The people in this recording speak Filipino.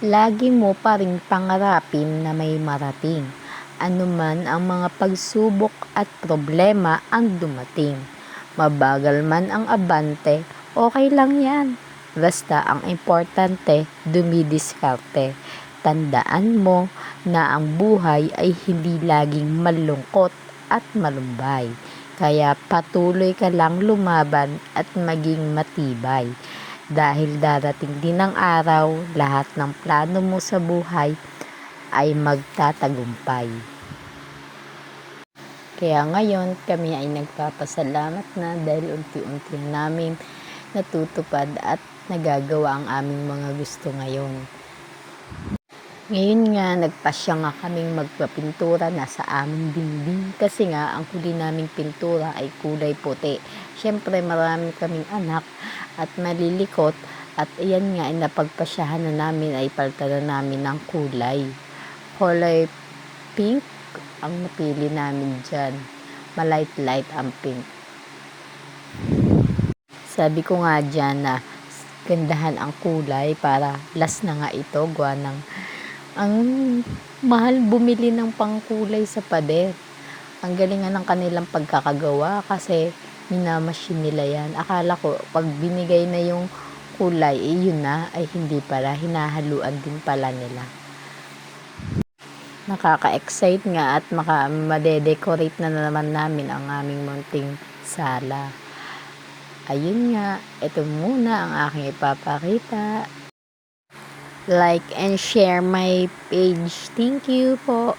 Lagi mo pa ring pangarapin na may marating, anuman ang mga pagsubok at problema ang dumating. Mabagal man ang abante, okey lang yan. Basta ang importante, dumidiskarte. Tandaan mo na ang buhay ay hindi laging malungkot at malumbay. Kaya patuloy ka lang lumaban at maging matibay. Dahil darating din ang araw, lahat ng plano mo sa buhay ay magtatagumpay. Kaya ngayon, kami ay nagpapasalamat na dahil unti-unti namin natutupad at nagagawa ang aming mga gusto ngayon. Ngayon nga, nagpasya nga kaming magpapintura na sa aming dingding kasi nga ang huli naming pintura ay kulay puti. Siyempre marami kaming anak at malilikot at ayan nga ay napagpasyahan na namin ay palta na namin ng kulay. Kulay pink ang napili namin dyan. Malight-light ang pink. Sabi ko nga dyan na gandahan ang kulay para last na nga ito gawa ng ang mahal bumili ng pangkulay sa pader. Ang galingan ng kanilang pagkakagawa kasi minamachine nila yan. Akala ko pag binigay na yung kulay, yun na, ay hindi pala. Hinahaluan din pala nila. Nakaka-excite nga at madedecorate na naman namin ang aming munting sala. Ayun nga, ito muna ang aking ipapakita. Like and share my page. Thank you po.